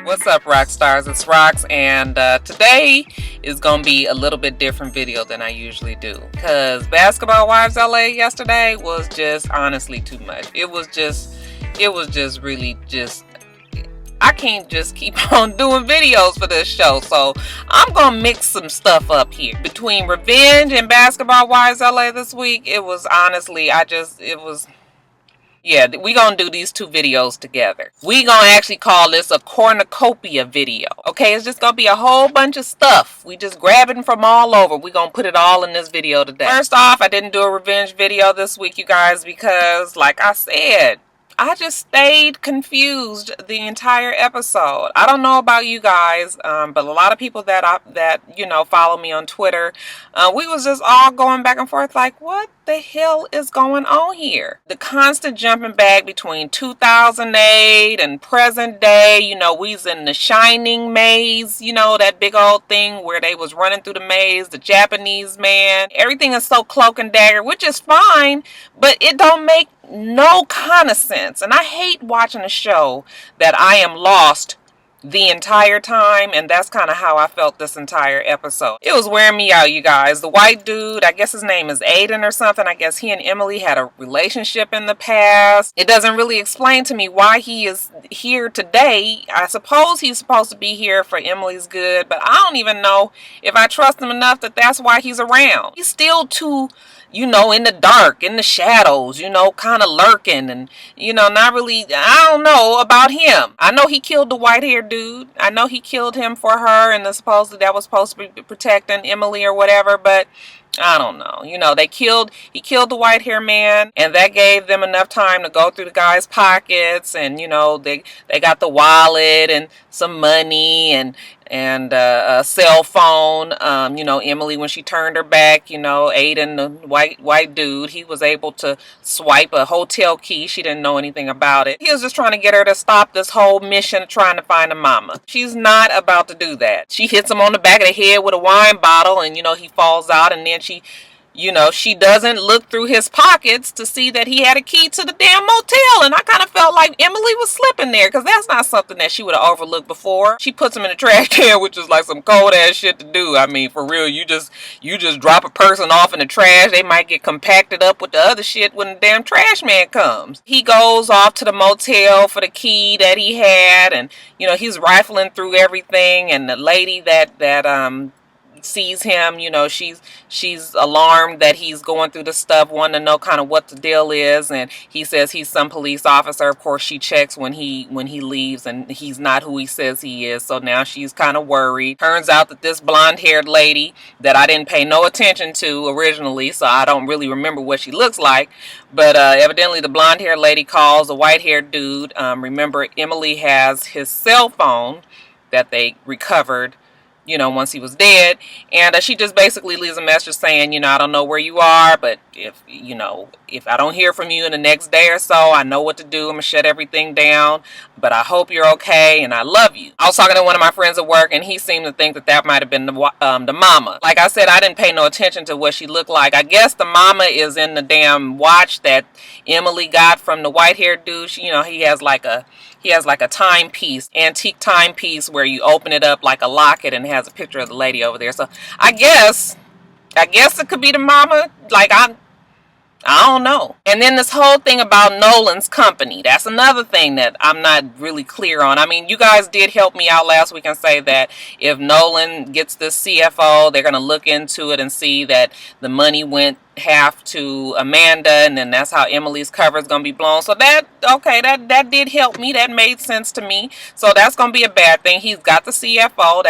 What's up, Roxstars? It's Rox, and today is going to be a little bit different video than I usually do, because Basketball Wives LA yesterday was just honestly too much. It was just really just, I can't just keep on doing videos for this show, so I'm going to mix some stuff up here. Between Revenge and Basketball Wives LA this week, it was honestly, yeah, we gonna do these two videos together. We gonna actually call this a cornucopia video. Okay, it's just gonna be a whole bunch of stuff. We just grabbing from all over. We gonna put it all in this video today. First off, I didn't do a revenge video this week, you guys, because like I said, I just stayed confused the entire episode. I don't know about you guys, but a lot of people that follow me on Twitter, we was just all going back and forth like, what the hell is going on here? The constant jumping back between 2008 and present day. We's in the Shining maze, that big old thing where they was running through the maze, the Japanese man. Everything is so cloak and dagger, which is fine, but it don't make no kind of sense. And I hate watching a show that I am lost the entire time, and that's kind of how I felt this entire episode. It was wearing me out, you guys. The white dude, I guess his name is Aiden or something. I guess he and Emily had a relationship in the past. It doesn't really explain to me why he is here today. I suppose he's supposed to be here for Emily's good, but I don't even know if I trust him enough that that's why he's around. He's still too, in the dark, in the shadows, kind of lurking and, not really, I don't know about him. I know he killed the white-haired dude. I know he killed him for her, and that was supposed to be protecting Emily or whatever, but I don't know. He killed the white hair man, and that gave them enough time to go through the guy's pockets, and they got the wallet and some money and a cell phone. Emily, when she turned her back, Aiden, the white dude, he was able to swipe a hotel key. She didn't know anything about it. He was just trying to get her to stop this whole mission of trying to find a mama. She's not about to do that. She hits him on the back of the head with a wine bottle, and he falls out, and then she doesn't look through his pockets to see that he had a key to the damn motel. And I kind of felt like Emily was slipping there, because that's not something that she would have overlooked before. She puts him in the trash can, which is like some cold ass shit to do. I mean, for real, you just drop a person off in the trash. They might get compacted up with the other shit when the damn trash man comes. He goes off to the motel for the key that he had, and he's rifling through everything. And the lady that sees him, she's alarmed that he's going through the stuff, wanting to know kind of what the deal is, and he says he's some police officer. Of course, she checks when he leaves, and he's not who he says he is, so now she's kind of worried. Turns out that this blonde-haired lady that I didn't pay no attention to originally, so I don't really remember what she looks like, but evidently the blonde-haired lady calls the white-haired dude. Remember, Emily has his cell phone that they recovered once he was dead, and she just basically leaves a message saying, I don't know where you are, but if I don't hear from you in the next day or so, I know what to do. I'm gonna shut everything down, but I hope you're okay, and I love you. I was talking to one of my friends at work, and he seemed to think that might have been the mama. Like I said, I didn't pay no attention to what she looked like. I guess the mama is in the damn watch that Emily got from the white-haired dude. He has like a timepiece, antique timepiece, where you open it up like a locket and it has a picture of the lady over there. So I guess it could be the mama. Like, I don't know. And then this whole thing about Nolan's company, that's another thing that I'm not really clear on. I mean, you guys did help me out last week and say that if Nolan gets this CFO, they're going to look into it and see that the money went half to Amanda, and then that's how Emily's cover is going to be blown. So that did help me. That made sense to me. So that's going to be a bad thing. He's got the CFO.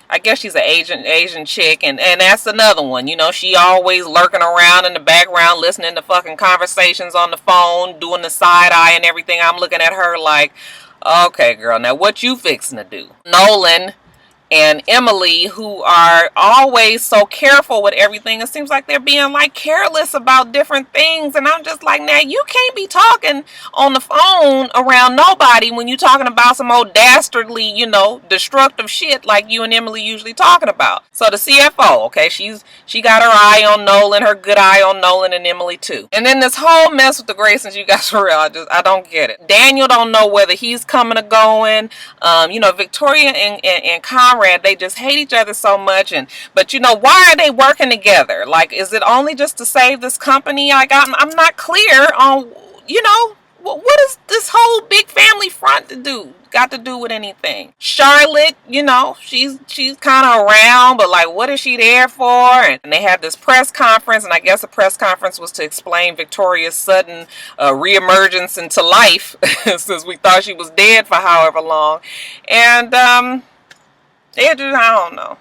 I guess she's an Asian chick, and that's another one. She always lurking around in the background, listening to fucking conversations on the phone, doing the side eye and everything. I'm looking at her like, okay, girl, now what you fixing to do? Nolan and Emily, who are always so careful with everything. It seems like they're being like careless about different things, and I'm just like, now you can't be talking on the phone around nobody when you're talking about some old dastardly, destructive shit like you and Emily usually talking about. So the CFO, okay, she got her eye on Nolan, her good eye on Nolan and Emily too. And then this whole mess with the Graysons, you guys, for real, I don't get it. Daniel don't know whether he's coming or going. Victoria and Conrad, they just hate each other so much. But why are they working together? Like, is it only just to save this company? I'm not clear on, what is this whole big family front got to do with anything? Charlotte, she's kind of around, but like, what is she there for? And they had this press conference, and I guess the press conference was to explain Victoria's sudden reemergence into life since we thought she was dead for however long. And I don't know.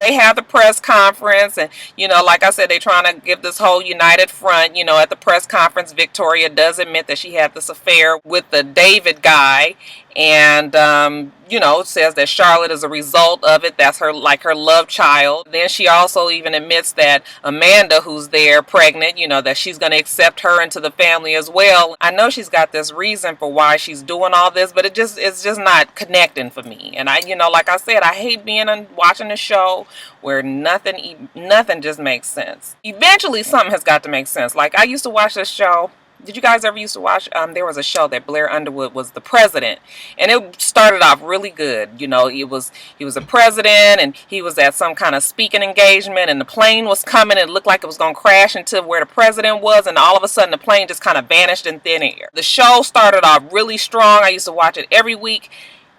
They have the press conference, and like I said, they're trying to give this whole united front. At the press conference, Victoria does admit that she had this affair with the David guy, and says that Charlotte is a result of it. That's her love child. Then she also even admits that Amanda, who's there pregnant, that she's going to accept her into the family as well. I know she's got this reason for why she's doing all this, but it's just not connecting for me. And I like I said, I hate watching a show where nothing just makes sense. Eventually something has got to make sense. Like, I used to watch this show. Did you guys ever used to watch? There was a show that Blair Underwood was the president, and it started off really good. He was a president, and he was at some kind of speaking engagement, and the plane was coming, and it looked like it was going to crash into where the president was, and all of a sudden the plane just kind of vanished in thin air. The show started off really strong. I used to watch it every week.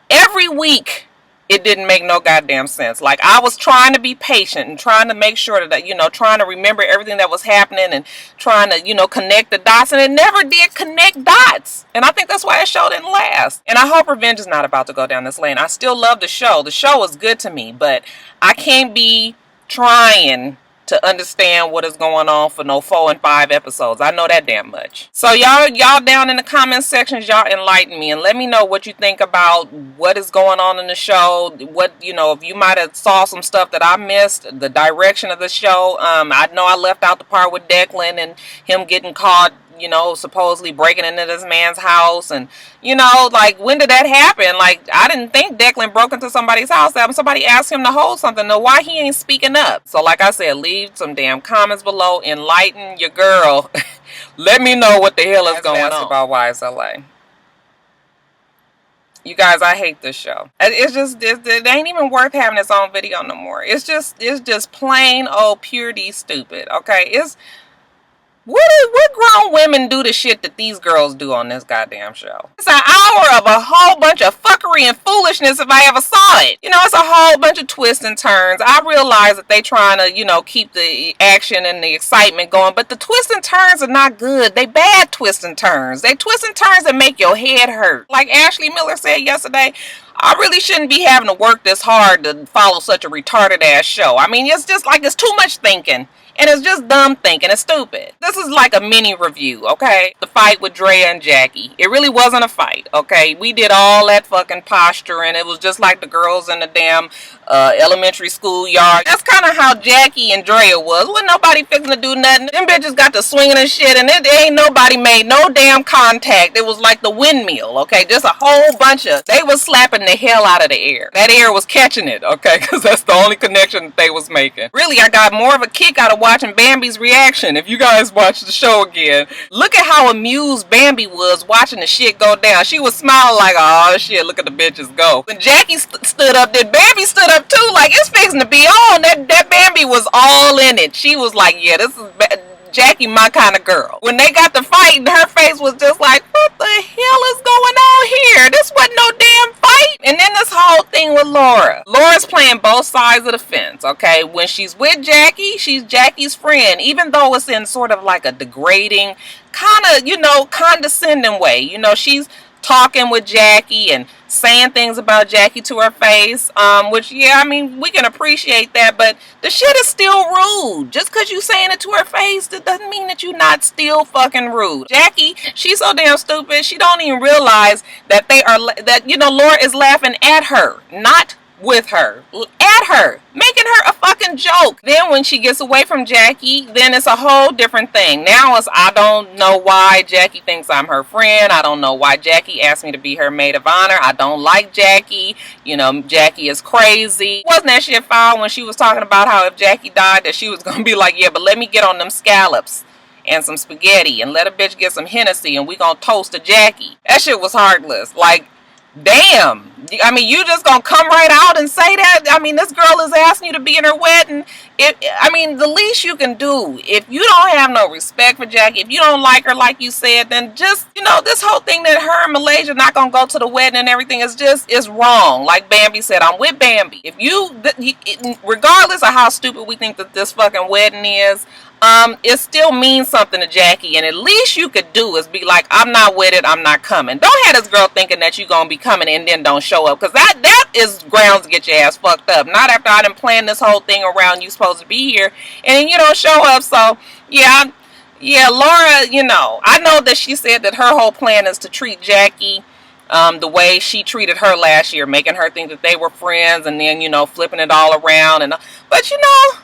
Every week, it didn't make no goddamn sense. Like, I was trying to be patient and trying to make sure that, trying to remember everything that was happening and trying to, connect the dots, and it never did connect dots. And I think that's why the show didn't last. And I hope Revenge is not about to go down this lane. I still love the show. The show was good to me, but I can't be trying to understand what is going on for no 4 and 5 episodes. I know that damn much. So y'all down in the comment sections, y'all enlighten me and let me know what you think about what is going on in the show. What, if you might have saw some stuff that I missed, the direction of the show. I know I left out the part with Declan and him getting caught, supposedly breaking into this man's house. And, like, when did that happen? Like, I didn't think Declan broke into somebody's house. Somebody asked him to hold something. Now, why he ain't speaking up? So, like I said, leave some damn comments below. Enlighten your girl. Let me know what the hell is going on about YSLA. You guys, I hate this show. It ain't even worth having its own video no more. It's just plain old purity stupid. Okay, What grown women do the shit that these girls do on this goddamn show? It's an hour of a whole bunch of fuckery and foolishness if I ever saw it. It's a whole bunch of twists and turns. I realize that they trying to, keep the action and the excitement going, but the twists and turns are not good. They bad twists and turns. They twists and turns that make your head hurt. Like Ashley Miller said yesterday, I really shouldn't be having to work this hard to follow such a retarded ass show. I mean, it's just like it's too much thinking. And it's just dumb thinking. It's stupid. This is like a mini review, okay? The fight with Drea and Jackie. It really wasn't a fight, okay? We did all that fucking posturing. It was just like the girls in the damn elementary school yard. That's kind of how Jackie and Drea was. Wasn't nobody fixing to do nothing. Them bitches got to swinging and shit, and it ain't nobody made no damn contact. It was like the windmill, okay? Just a whole bunch of... They was slapping the hell out of the air. That air was catching it, okay? Because that's the only connection that they was making. Really, I got more of a kick out of watching Bambi's reaction. If you guys watch the show again, look at how amused Bambi was watching the shit go down. She was smiling like, oh shit, look at the bitches go. When Jackie stood up, then Bambi stood up too, like it's fixing to be on. That Bambi was all in it. She was like, yeah, this is Jackie, my kind of girl. When they got to fighting, her face was just like, what the hell is going on here? This wasn't no damn fight. And then this whole thing with Laura. Laura's playing both sides of the fence, okay? When she's with Jackie, she's Jackie's friend, even though it's in sort of like a degrading, kind of, condescending way. She's talking with Jackie and saying things about Jackie to her face, which, yeah, I mean, we can appreciate that, but the shit is still rude. Just because you saying it to her face, that doesn't mean that you're not still fucking rude. Jackie, she's so damn stupid, she don't even realize that Laura is laughing at her, not with her, at her, making her a fucking joke. Then when she gets away from Jackie, then it's a whole different thing. Now it's, I don't know why Jackie thinks I'm her friend. I don't know why Jackie asked me to be her maid of honor. I don't like Jackie. You know, Jackie is crazy. Wasn't that shit foul when she was talking about how if Jackie died that she was gonna be like, yeah, but let me get on them scallops and some spaghetti and let a bitch get some Hennessy and we gonna toast to Jackie. That shit was heartless. Like, damn. I mean, you just gonna come right out and say that? I mean, this girl is asking you to be in her wedding. I mean, the least you can do, if you don't have no respect for Jackie, if you don't like her like you said, then just, you know, this whole thing that her and Malaysia not gonna go to the wedding and everything is wrong. Like Bambi said, I'm with Bambi. If regardless of how stupid we think that this fucking wedding is, it still means something to Jackie, and at least you could do is be like, I'm not with it, I'm not coming. Don't have this girl thinking that you gonna be coming and then don't show up, because that is grounds to get your ass fucked up. Not after I done planned this whole thing around you supposed to be here and then you don't show up. So yeah, Laura, you know, I know that she said that her whole plan is to treat Jackie the way she treated her last year, making her think that they were friends and then, you know, flipping it all around. But you know,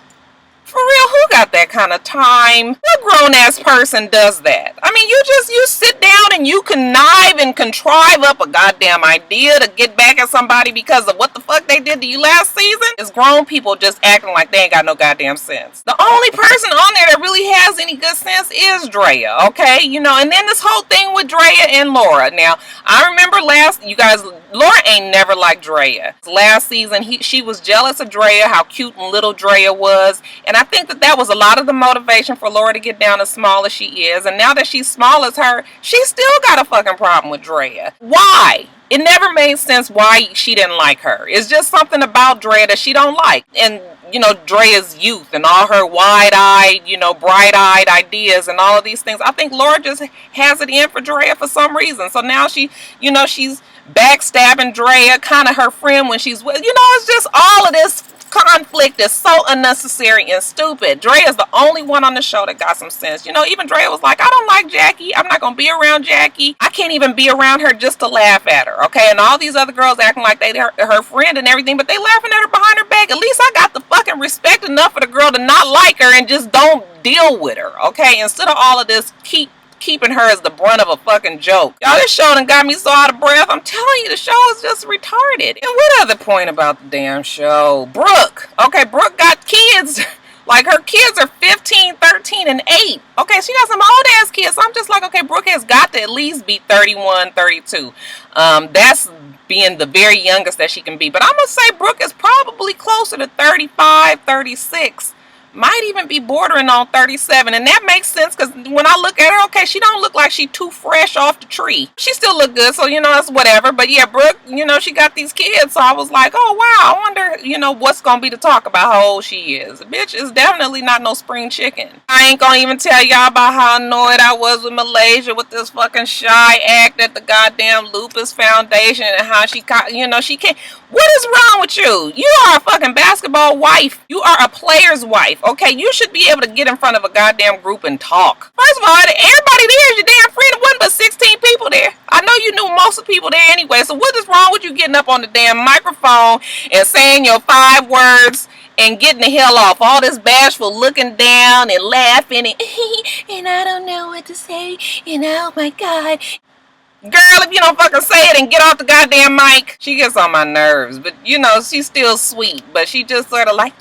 for real, who got that kind of time? What grown-ass person does that? I mean, you sit down and you connive and contrive up a goddamn idea to get back at somebody because of what the fuck they did to you last season? It's grown people just acting like they ain't got no goddamn sense. The only person on there that really has any good sense is Drea, okay? You know, and then this whole thing with Drea and Laura. Now, I remember Laura ain't never liked Drea. Last season, she was jealous of Drea, how cute and little Drea was, and I think that was a lot of the motivation for Laura to get down as small as she is. And now that she's small as her, she still got a fucking problem with Drea. Why? It never made sense why she didn't like her. It's just something about Drea that she don't like. And, you know, Drea's youth and all her wide-eyed, you know, bright-eyed ideas and all of these things. I think Laura just has it in for Drea for some reason. So now she, you know, she's backstabbing Drea, kind of her friend when she's with, you know, it's just all of this conflict is so unnecessary and stupid. Drea's the only one on the show that got some sense. You know, even Drea was like, I don't like Jackie. I'm not going to be around Jackie. I can't even be around her just to laugh at her, okay? And all these other girls acting like they're her friend and everything, but they laughing at her behind her back. At least I got the fucking respect enough for the girl to not like her and just don't deal with her, okay? Instead of all of this keeping her as the brunt of a fucking joke. Y'all, this show done got me so out of breath. I'm telling you, the show is just retarded. And what other point about the damn show? Brooke. Okay, Brooke got kids. Like, her kids are 15, 13, and 8. Okay, she got some old-ass kids. So I'm just like, okay, Brooke has got to at least be 31, 32. That's being the very youngest that she can be. But I'm going to say Brooke is probably closer to 35, 36. Might even be bordering on 37, and that makes sense because when I look at her, okay, she don't look like she too fresh off the tree. She still look good, so you know, it's whatever. But yeah, Brooke, you know, she got these kids, so I was like, oh wow, I wonder, you know, what's gonna be to talk about how old she is. Bitch is definitely not no spring chicken. I ain't gonna even tell y'all about how annoyed I was with Malaysia with this fucking shy act at the goddamn Lupus Foundation and how she, you know, she can't. What is wrong with you? You are a fucking basketball wife. You are a player's wife, okay? You should be able to get in front of a goddamn group and talk. First of all, everybody there is your damn friend. It wasn't but 16 people there. I know you knew most of the people there anyway, so what is wrong with you getting up on the damn microphone and saying your 5 words and getting the hell off? All this bashful looking down and laughing and I don't know what to say, and oh my God. Girl, if you don't fucking say it and get off the goddamn mic. She gets on my nerves, but you know, she's still sweet, but she just sort of like,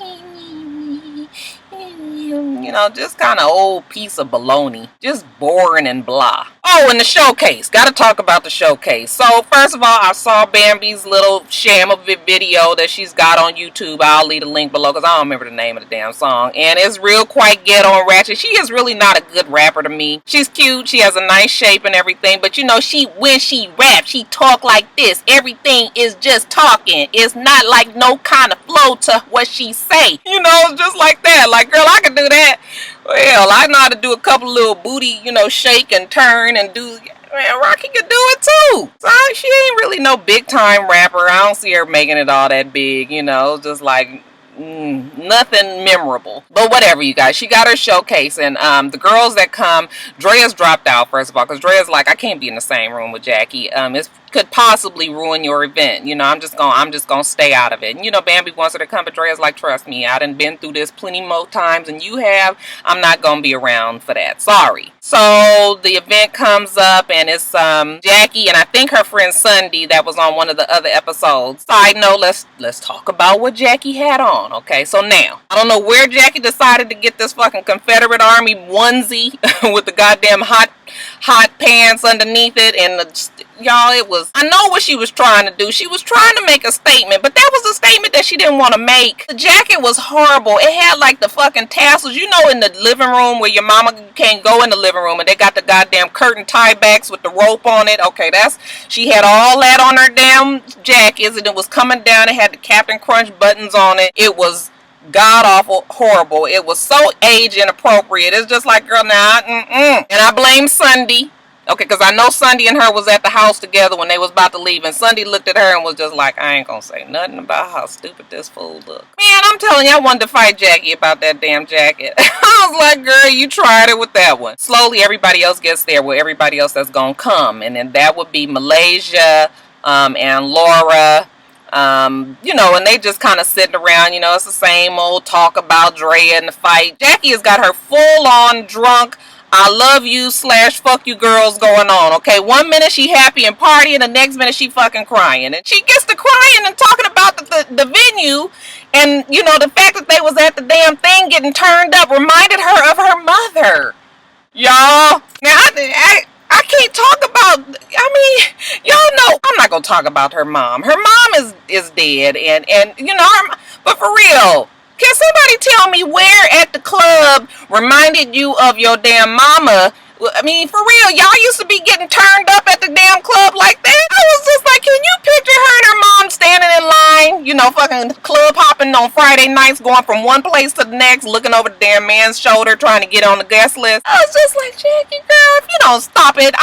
you know, just kind of old piece of baloney. Just boring and blah. Oh, and the showcase. Gotta talk about the showcase. So, first of all, I saw Bambi's little sham of a video that she's got on YouTube. I'll leave a link below because I don't remember the name of the damn song. And it's real quite ghetto and ratchet. She is really not a good rapper to me. She's cute. She has a nice shape and everything. But, you know, when she raps, she talk like this. Everything is just talking. It's not like no kind of flow to what she say. You know, it's just like that. Like, girl, I can do that. Well, I know how to do a couple little booty, you know, shake and turn and do. Man, Rocky could do it too. So she ain't really no big time rapper. I don't see her making it all that big, you know, just like nothing memorable. But whatever, you guys. She got her showcase, and the girls that come, Drea's dropped out first of all because Drea's like, I can't be in the same room with Jackie. It's could possibly ruin your event. You know, I'm just gonna stay out of it. And, you know, Bambi wants her to come, but Drea's like, trust me, I done been through this plenty more times than you have. I'm not gonna be around for that. Sorry. So the event comes up, and it's Jackie and I think her friend Sunday that was on one of the other episodes. Side note, let's talk about what Jackie had on. Okay, so now I don't know where Jackie decided to get this fucking Confederate Army onesie with the goddamn hot pants underneath it, and y'all, it was, I know what she was trying to do. She was trying to make a statement, but that was a statement that she didn't want to make. The jacket was horrible. It had like the fucking tassels, you know, in the living room where your mama can't go in the living room, and they got the goddamn curtain tiebacks with the rope on it. Okay, she had all that on her damn jackets, and it was coming down. It had the Captain Crunch buttons on it. It was god awful, horrible. It was so age inappropriate. It's just like, girl, nah, and I blame Sunday. Okay, because I know Sunday and her was at the house together when they was about to leave, and Sunday looked at her and was just like, I ain't gonna say nothing about how stupid this fool look. Man, I'm telling you, I wanted to fight Jackie about that damn jacket. I was like, girl, you tried it with that one. Slowly, everybody else gets there with everybody else that's gonna come, and then that would be Malaysia and Laura. You know, and they just kind of sitting around, you know, it's the same old talk about Drea and the fight. Jackie has got her full-on drunk, I love you / fuck you girls going on, okay? One minute she happy and partying, the next minute she fucking crying. And she gets to crying and talking about the venue, and, you know, the fact that they was at the damn thing getting turned up reminded her of her mother. Y'all, now, I can't talk about, I mean, y'all know, I'm not going to talk about her mom. Her mom is dead, and you know, but for real, can somebody tell me where at the club reminded you of your damn mama? I mean, for real, y'all used to be getting turned up at the damn club like that? I was just like, can you picture her and her mom standing in line, you know, fucking club hopping on Friday nights, going from one place to the next, looking over the damn man's shoulder, trying to get on the guest list? I was just like, Jackie, girl, if you don't stop it,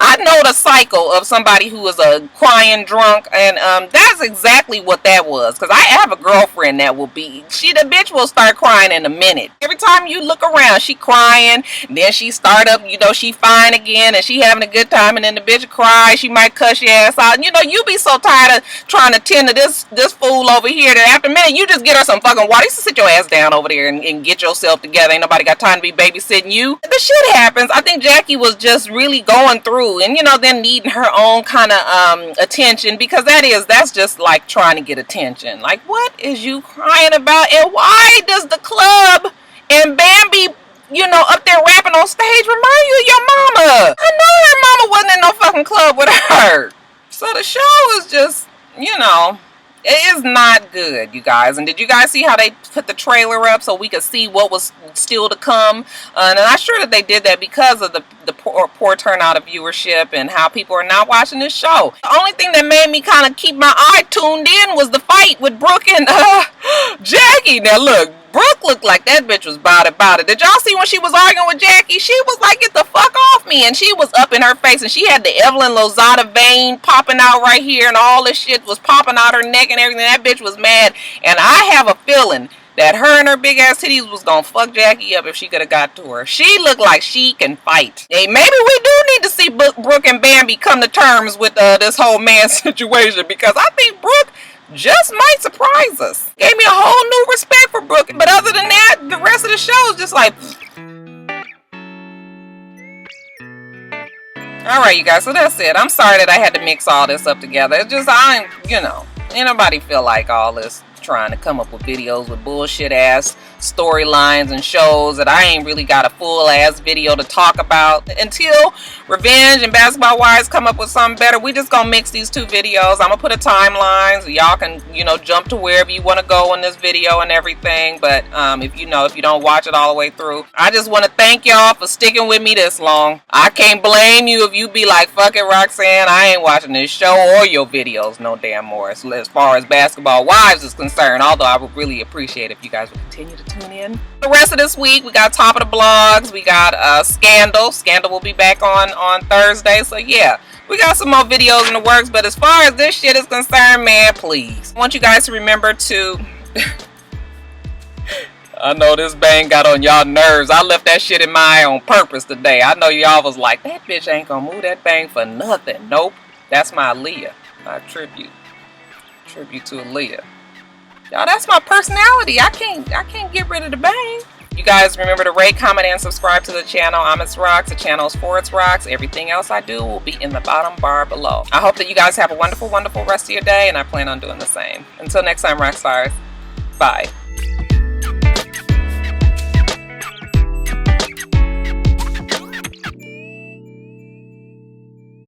I know the cycle of somebody who is a crying drunk, and that's exactly what that was. Because I have a girlfriend that will be, the bitch will start crying in a minute. Every time you look around, she crying, then she start up, you know, she fine again, and she having a good time, and then the bitch cry, she might cuss your ass out. And, you know, you be so tired of trying to tend to this fool over here that after a minute, you just get her some fucking water. You sit your ass down over there and get yourself together. Ain't nobody got time to be babysitting you. The shit happens. I think Jackie was just really going through, and, you know, then needing her own kind of attention, because that's just like trying to get attention. Like, what is you crying about, and why does the club and Bambi, you know, up there rapping on stage remind you of your mama? I know her mama wasn't in no fucking club with her. So the show is just, you know, it is not good, you guys. And did you guys see how they put the trailer up so we could see what was still to come? And I'm sure that they did that because of the poor turnout of viewership and how people are not watching this show. The only thing that made me kind of keep my eye tuned in was the fight with Brooke and Jackie. Now look, Brooke looked like that bitch was about it. Did y'all see when she was arguing with Jackie? She was like, get the fuck off me. And she was up in her face, and she had the Evelyn Lozada vein popping out right here, and all this shit was popping out her neck and everything. That bitch was mad. And I have a feeling that her and her big ass titties was gonna fuck Jackie up if she could have got to her. She looked like she can fight. Hey, maybe we do need to see Brooke and Bambi come to terms with this whole man situation, because I think Brooke just might surprise us. Gave me a whole new respect for Brooke. But other than that, the rest of the show is just like, alright, you guys, so that's it. I'm sorry that I had to mix all this up together. It's just, you know, ain't nobody feel like all this trying to come up with videos with bullshit ass storylines and shows that I ain't really got a full ass video to talk about. Until Revenge and Basketball Wives come up with something better, we just gonna mix these two videos. I'm gonna put a timeline so y'all can, you know, jump to wherever you want to go in this video and everything. But if you don't watch it all the way through, I just want to thank y'all for sticking with me this long. I can't blame you if you be like, fuck it, Roxanne, I ain't watching this show or your videos no damn more, as far as Basketball Wives is concerned. Although I would really appreciate if you guys would continue to tune in. The rest of this week, we got Top of the Blogs, we got Scandal will be back on Thursday. So yeah, we got some more videos in the works. But as far as this shit is concerned, man, please, I want you guys to remember to I know this bang got on y'all nerves. I left that shit in my eye on purpose today. I know y'all was like, that bitch ain't gonna move that bang for nothing. Nope. That's my Aaliyah. My tribute to Aaliyah. Y'all, that's my personality. I can't get rid of the bang. You guys remember to rate, comment, and subscribe to the channel. I'm itsrox. The channel is for itsrox. Everything else I do will be in the bottom bar below. I hope that you guys have a wonderful, wonderful rest of your day, and I plan on doing the same. Until next time, Roxstars. Bye.